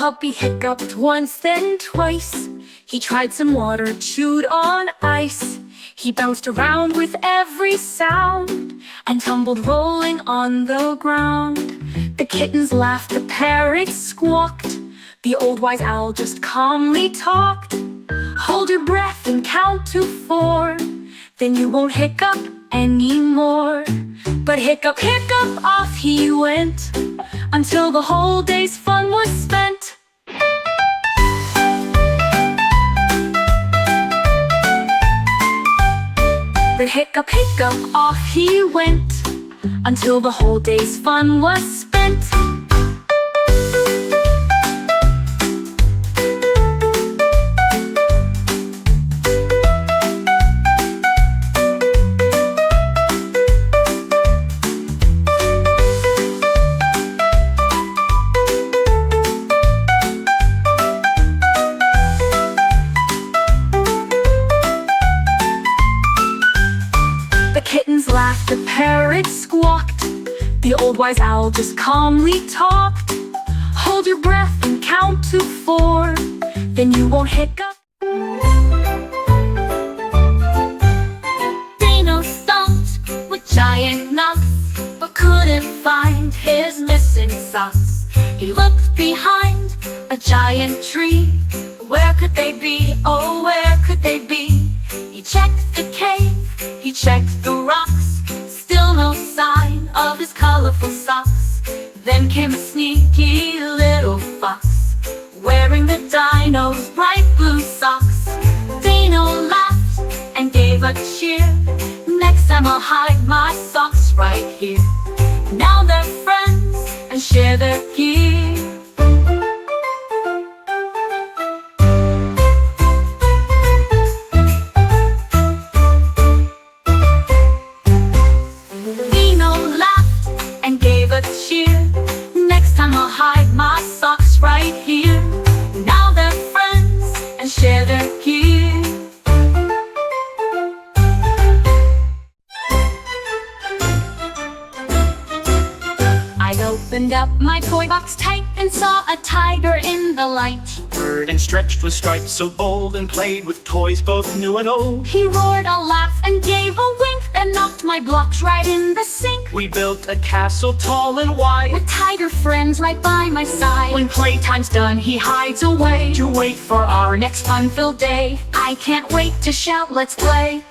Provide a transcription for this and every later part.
puppy hiccuped once, then twice. He tried some water, chewed on ice. He bounced around with every sound and tumbled rolling on the ground. The kittens laughed, the parrots squawked. The old wise owl just calmly talked. Hold your breath and count to 4, then you won't hiccup anymore. But hiccup, hiccup, off he went, until the whole day's fun was spent. But hiccup, hiccup, off he went, until the whole day's fun was spent. Laughed, the parrot squawked. The old wise owl just calmly talked. Hold your breath and count to 4, then you won't hiccup. Dino stomped with giant knocks, but couldn't find his missing socks. He looked behind a giant tree. Where could they be? Oh, where could they be? He checked the cave, he checked the rocks, still no sign of his colorful socks. Then came a sneaky little fox, wearing the dino's bright blue socks. Dino laughed and gave a cheer. Next time I'll hide my socks right here. Now they're friends and share their gear. Next time I'll hide my socks right here. Now they're friends and share their gear. I opened up my toy box tight and saw a tiger in the light. Purred and stretched with stripes so bold, and played with toys both new and old. He roared a laugh and gave a wink, and knocked my blocks right in the sink. We built a castle tall and wide, with tiger friends right by my side. When playtime's done, he hides away to wait for our next fun-filled day. I can't wait to shout, let's play.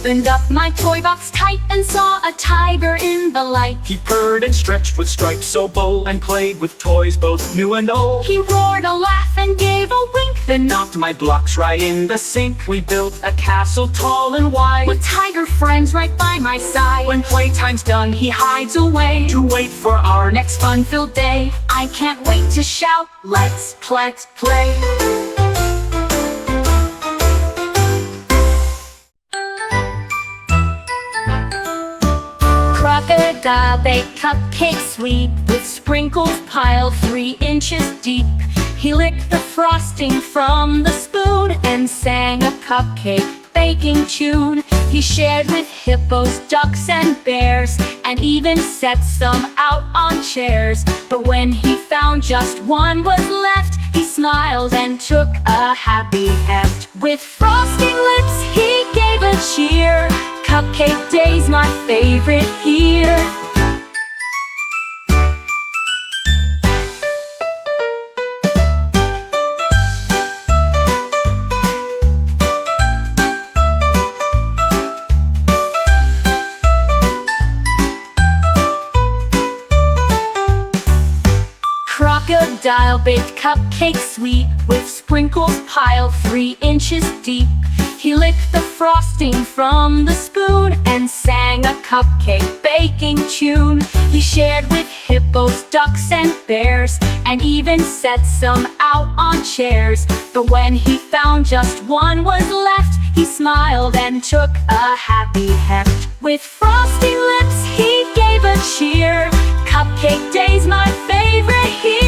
Opened up my toy box tight and saw a tiger in the light. He purred and stretched with stripes so bold, and played with toys both new and old. He roared a laugh and gave a wink, then knocked my blocks right in the sink. We built a castle tall and wide, with tiger friends right by my side. When playtime's done, he hides away to wait for our next fun-filled day. I can't wait to shout, let's play. Crocodile baked cupcakes sweet, with sprinkles piled 3 inches deep. He licked the frosting from the spoon and sang a cupcake baking tune. He shared with hippos, ducks, and bears, and even set some out on chairs. But when he found just one was left, he smiled and took a happy heft. With frosting lips he gave a cheer. Cupcake day's my favorite here. Crocodile baked cupcakes sweet, with sprinkles piled 3 inches deep. He licked the frosting from the spoon and sang a cupcake baking tune. He shared with hippos, ducks, and bears, and even set some out on chairs. But when he found just one was left, he smiled and took a happy heft. With frosty lips he gave a cheer. Cupcake day's my favorite here.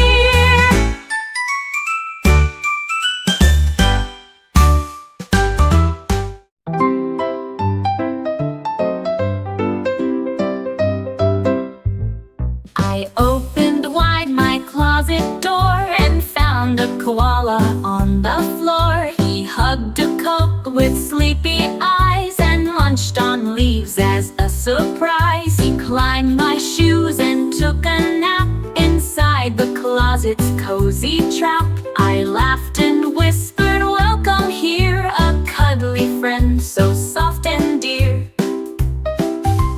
I opened wide my closet door and found a koala on the floor. He hugged a Coke with sleepy eyes and lunched on leaves as a surprise. He climbed my shoes and took a nap inside the closet's cozy trap. I laughed and whispered, "Welcome here, a cuddly friend so soft and dear."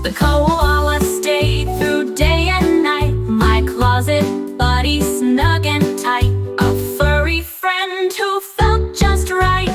The koala stayed through day and night, my closet buddy snug and tight, a furry friend who felt just right.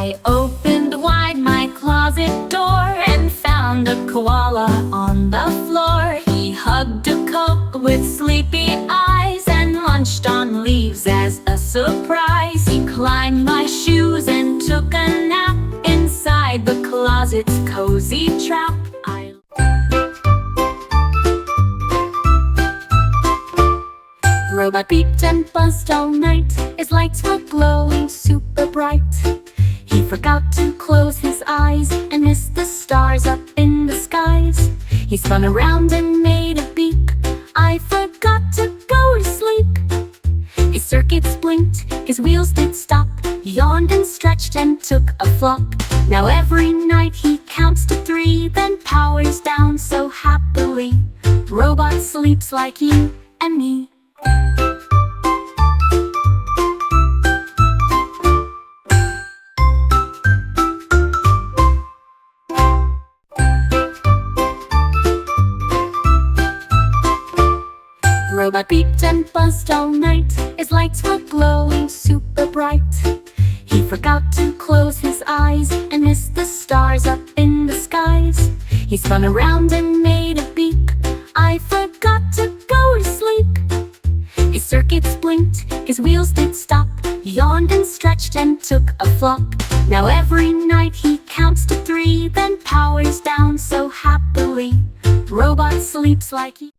I opened wide my closet door and found a koala on the floor. He hugged a Coke with sleepy eyes and lunched on leaves as a surprise. He climbed my shoes and took a nap inside the closet's cozy trap. Robot beeped and buzzed all night. His lights were glowing super bright. He forgot to close his eyes and missed the stars up in the skies. He spun around and made a beep. I forgot to go to sleep. His circuits blinked, his wheels did stop. He yawned and stretched and took a flop. Now every night he counts to 3, then powers down so happily. Robot sleeps like you and me. Robot beeped and buzzed all night. His lights were glowing super bright. He forgot to close his eyes and missed the stars up in the skies. He spun around and made a beep. I forgot to go to sleep. His circuits blinked, his wheels did stop. He yawned and stretched and took a flop. Now every night he counts to 3, then powers down so happily. Robot sleeps like he...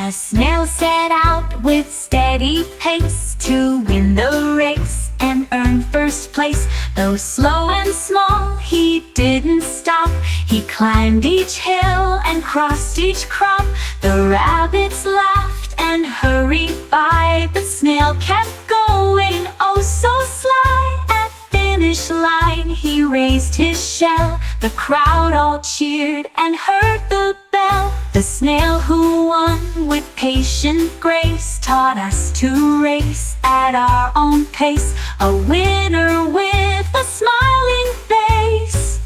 A snail set out with steady pace to win the race and earn first place. Though slow and small, he didn't stop. He climbed each hill and crossed each crop. The rabbits laughed and hurried by. The snail kept going, oh so sly. At finish line, he raised his shell. The crowd all cheered and heard the bell. The snail who won with patient grace taught us to race at our own pace. A winner with a smiling face.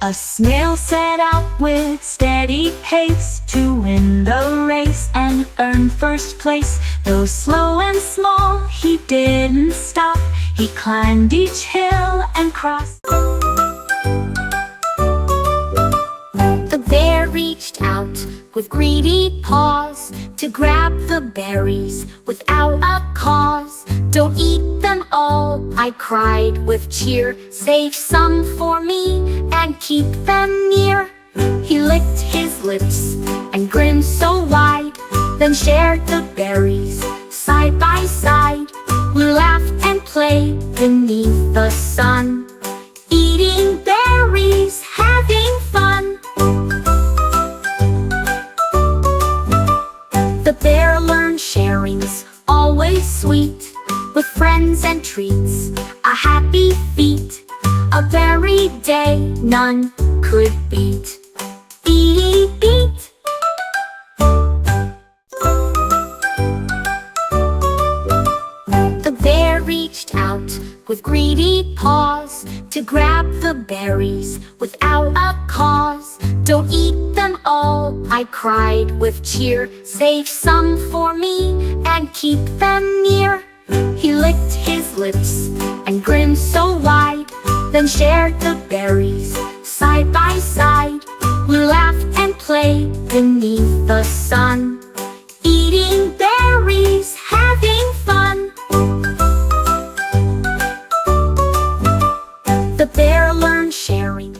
A snail set out with steady pace to win the race and earn first place. Though slow and small, he didn't stop. He climbed each hill and crossed. The bear reached out with greedy paws to grab the berries without a cause. "Don't eat them all," I cried with cheer. "Save some for me and keep them near." He licked his lips and grinned so wide, then shared the berries side by side. We laughed and played beneath the sun, eating berries, having fun. The bear learned sharing's always sweet, with friends and treats, a happy feat, a very day none could beat. Beat, beat. The bear reached out with greedy paws to grab the berries without a cause. "Don't eat them I cried with cheer, "Save some for me and keep them near." He licked his lips and grinned so wide, then shared the berries side by side. We laughed and played beneath the sun, eating berries, having fun. The bear learned sharing.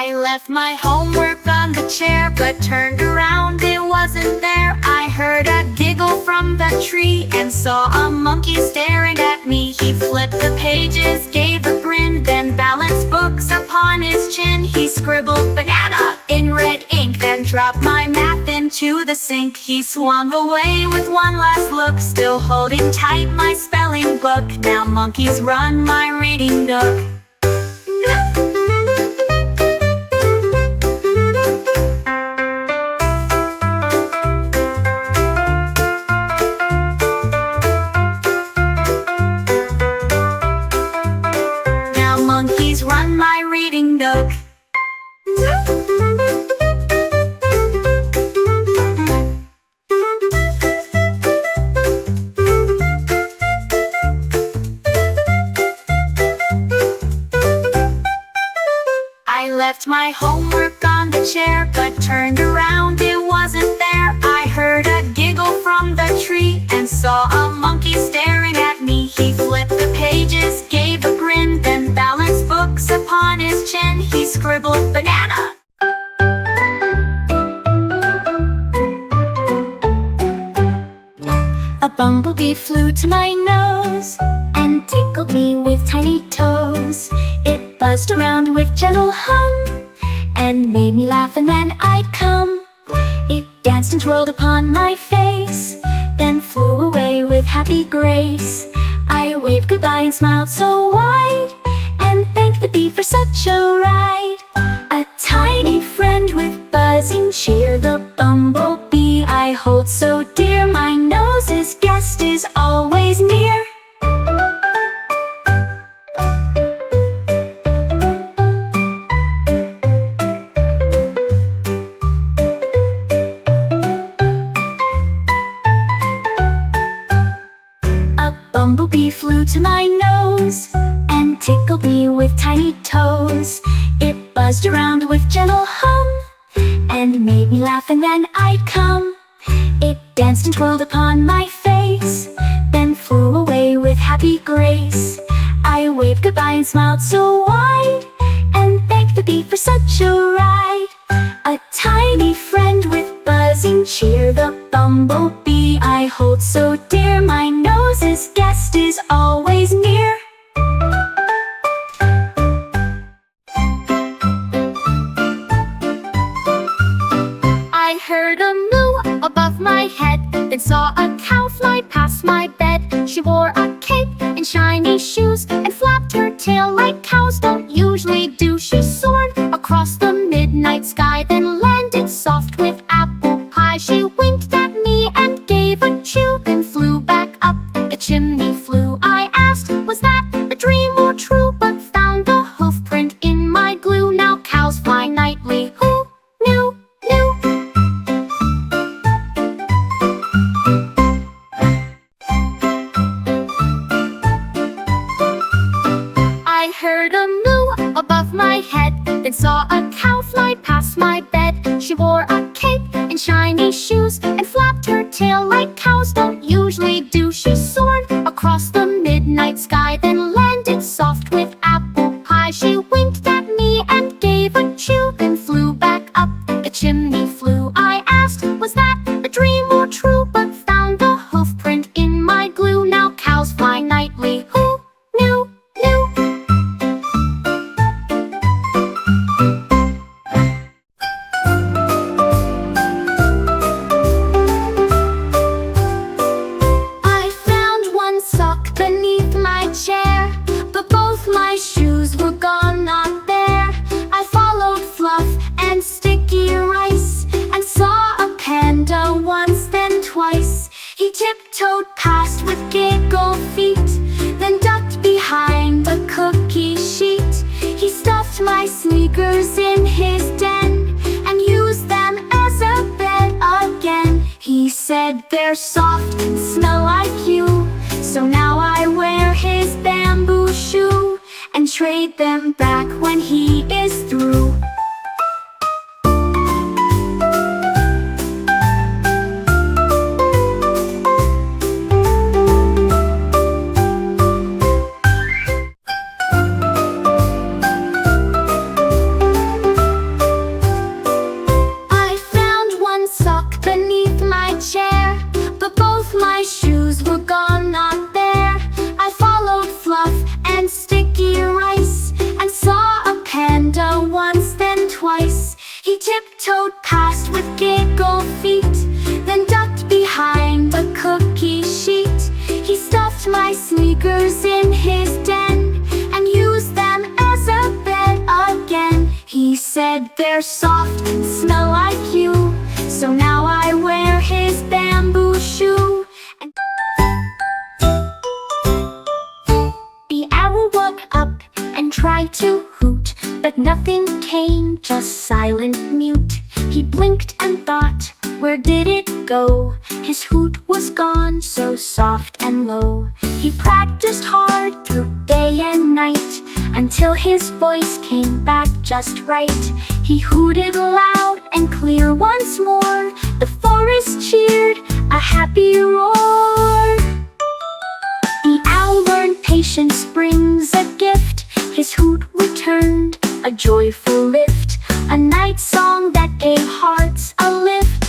I left my homework on the chair, but turned around, it wasn't there. I heard a giggle from the tree and saw a monkey staring at me. He flipped the pages, gave a grin, then balanced books upon his chin. He scribbled banana in red ink, then dropped my math into the sink. He swung away with one last look, still holding tight my spelling book. Now monkeys run my reading nook. Monkeys run my reading nook. I left my homework on the chair, but turned around, it wasn't there. I heard a giggle from the tree and saw a monkey staring at me. He flipped the pages, gave a grin, then balanced books upon his chin. He scribbled banana. A bumblebee flew to my nose and tickled me with tiny toes. It buzzed around with gentle hum and made me laugh, and then I'd come. It danced and twirled upon my face, then flew away with happy grace. I waved goodbye and smiled so wide, and thanked the bee for such a ride. A tiny friend with buzzing cheer, the bumblebee I hold so dear. My nose's guest is always near. Bumblebee flew to my nose and tickled me with tiny toes. It buzzed around with gentle hum and made me laugh, and then I'd come. It danced and twirled upon my face, then flew away with happy grace. I waved goodbye and smiled so wide, and thanked the bee for such a ride. A tiny friend with buzzing cheer, the bumblebee I hold so dear. My nose's guest is always near. I heard a moo above my head, then saw a cow fly past my bed. She wore a cape and shiny shoes and flapped her tail like cows don't usually do. She soared across the midnight sky, then landed soft with apple pie. She winked at me and gave a chew, then flew back up the chimney flue. I asked, was that a dream or true? But found the hoof print in my glue. Now cows fly nightly. Who knew? I heard a moo above my head, then saw a cow fly past my bed. She wore a cape and shiny shoes and flapped her tail like cows don't usually do. She soared across the midnight sky, then landed soft with apple pie. She winked at me and gave a chew, then flew back up the chimney flue. I asked, was that a dream or true? But found the hoof print in my glue. Now cows fly nightly. Who knew? stuffed my sneakers in his den and used them as a bed again. He said they're soft and smell like you, so now I wear his bamboo shoe and trade them back when he is through. I found one sock beneath my chair, but both my shoes were gone, not there. I followed Fluff and Sticky Rice and saw a panda once, then twice. He tiptoed past with giggle feet, then ducked behind a cookie sheet. He stuffed my sneakers in his den and used them as a bed again. He said they're soft and smell like you, so now I wear his bamboo shoe. And the owl woke up and tried to hoot, but nothing came, just silent mute. He blinked and thought, where did it go? His hoot was gone, so soft and low. He practiced hard through day and night until his voice came back just right. He hooted loud and clear once more. The forest cheered a happy roar. The owl learned patience brings a gift. His hoot returned a joyful lift, a night song that gave hearts a lift.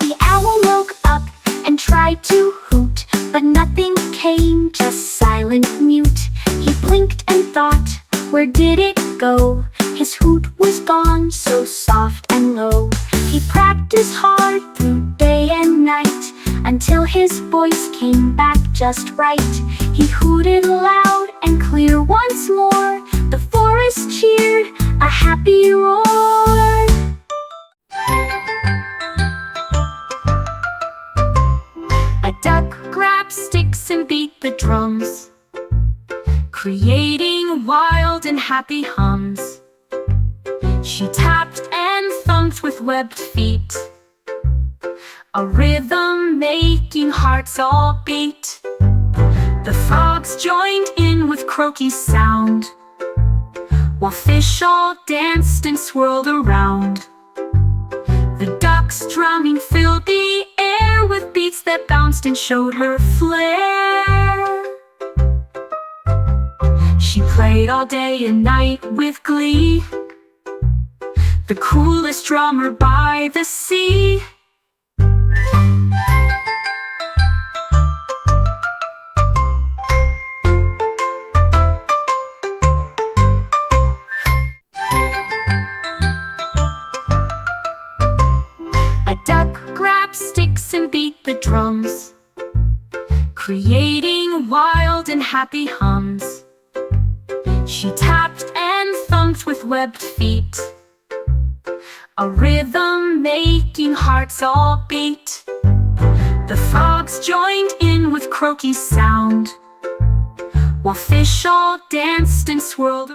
The owl woke up and tried to hoot, but nothing came, just silent mute. He blinked and thought, where did it go? His hoot was gone, so soft and low. He practiced hard through day and night until his voice came back just right. He hooted loud and clear once more. The forest cheered a happy roar. A duck grabbed sticks and beat the drums, creating wild and happy hums. She tapped and thumped with webbed feet, a rhythm making hearts all beat. The frogs joined in with croaky sound, while fish all danced and swirled around. The ducks drumming filled the air with beats that bounced and showed her flair. She played all day and night with glee, the coolest drummer by the sea. A duck grabbed sticks and beat the drums, creating wild and happy hums. She tapped and thumped with webbed feet, a rhythm making hearts all beat. The frogs joined in with croaky sound, while fish all danced and swirled.